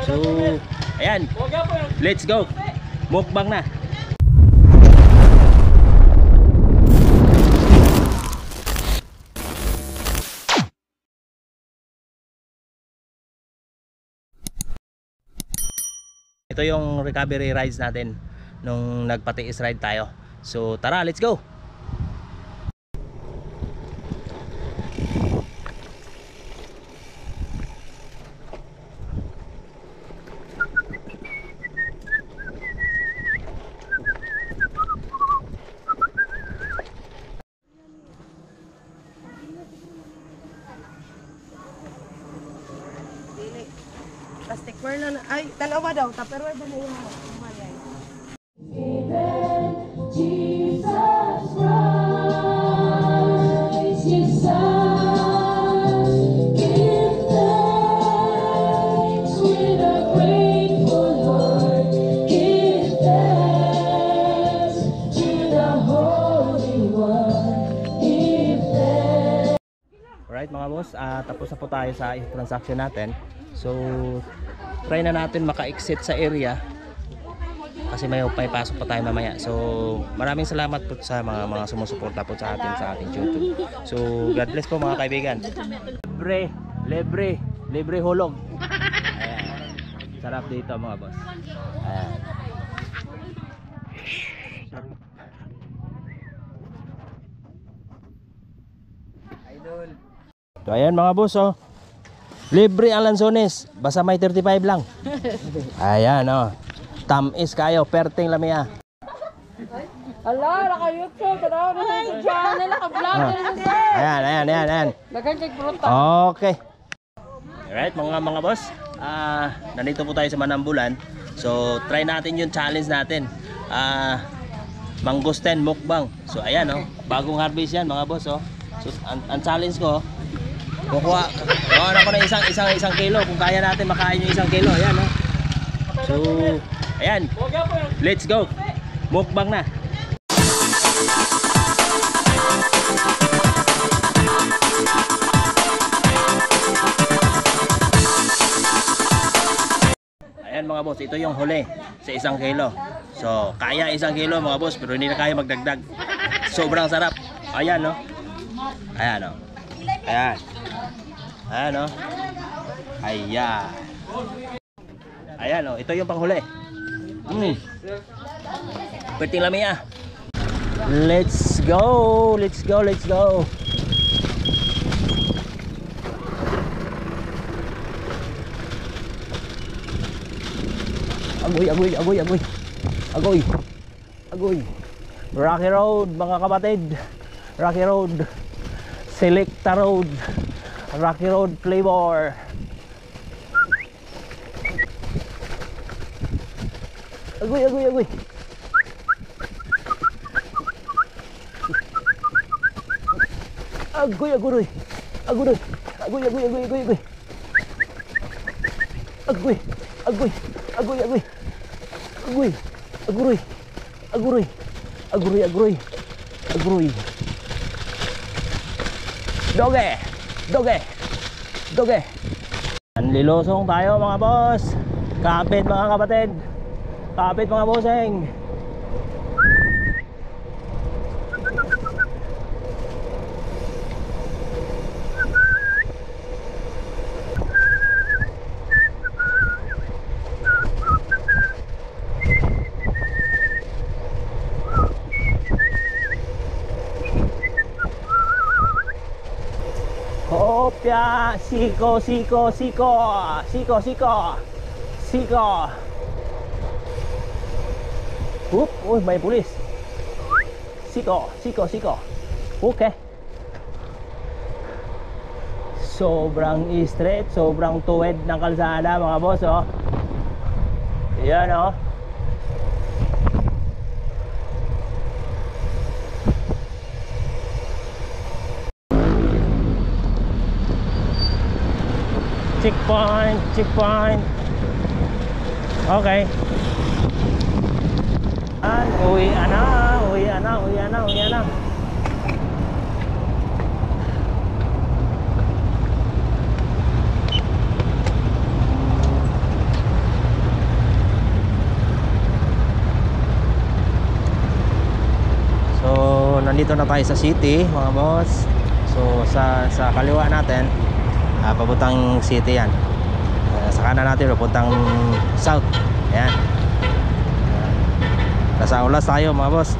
So, ayan. Let's go. Mukbang na. Ito yung recovery rides natin nung nagpatiis ride tayo. So tara, let's go. Plastic burn na. Ay, dalawa daw. Tupperware ba na yung malay? Jesus Christ, His Son, give thanks with a grateful heart. Give thanks to the Holy One. Give thanks. Alright mga boss, tapos na po tayo sa transaction natin. So try na natin maka-exit sa area kasi may pasok pa tayo mamaya. So maraming salamat po sa mga sumusuporta po sa ating YouTube. So God bless po mga kaibigan. Libre hulog. Ayan. Sarap dito mga boss. Ayan. Idol. So ayan mga boss, oh. Libre ang lansones, basta may 35 lang. Ayan, oh. Tamis kayo, perting lamia. Ala, naka-YouTube. Tanaw na sa channel. Naka-vlog na sa sir. Ayan. Dagan kay pruta. Okay. Alright mga boss, nandito po tayo sa Manambulan. So try natin yung challenge natin, mangustin mukbang. So ayan, oh, bagong harvest yan mga boss, oh. So ang challenge ko, kukuha ako ng isang kilo. Kung kaya natin makain yung 1 kilo. Ayan, oh. So ayan, let's go. Mukbang na. Ayan mga boss, ito yung huli sa 1 kilo. So kaya 1 kilo mga boss, pero hindi na kaya magdagdag. Sobrang sarap. Ayan, no. Ayan, no. Ayan. Ayan, no. Ayan. Ayan, no. Ito yung panghuli. Perting lamia. Let's go. Let's go. Agoy. Rocky Road mga kapatid. Rocky Road. Selecta Road. Rocky Road flavor. Agoy. Doge. Anlilosong tayo mga boss. Kapit mga kapatid. Kapit mga bossing. Hopya, siko. Uy, may pulis. Siko. Okay. Sobrang straight, sobrang tuwid ng kalsada mga boss, oh. Yan, oh. Checkpoint. Okay. Uwi na. nandito na tayo sa city mga boss. So sa kaliwa natin papuntang city yan. Sa kanan natin papuntang south. Ayan. Nasa ulas tayo mga boss.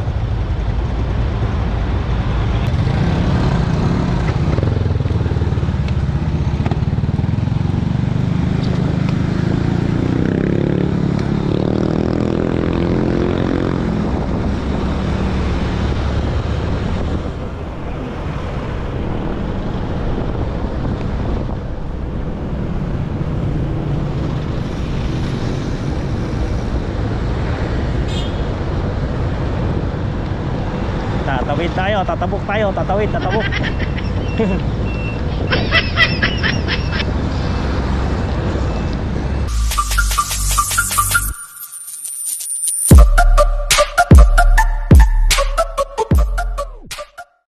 Tatawid tayo, tatabok tayo, tatawid, tatabok.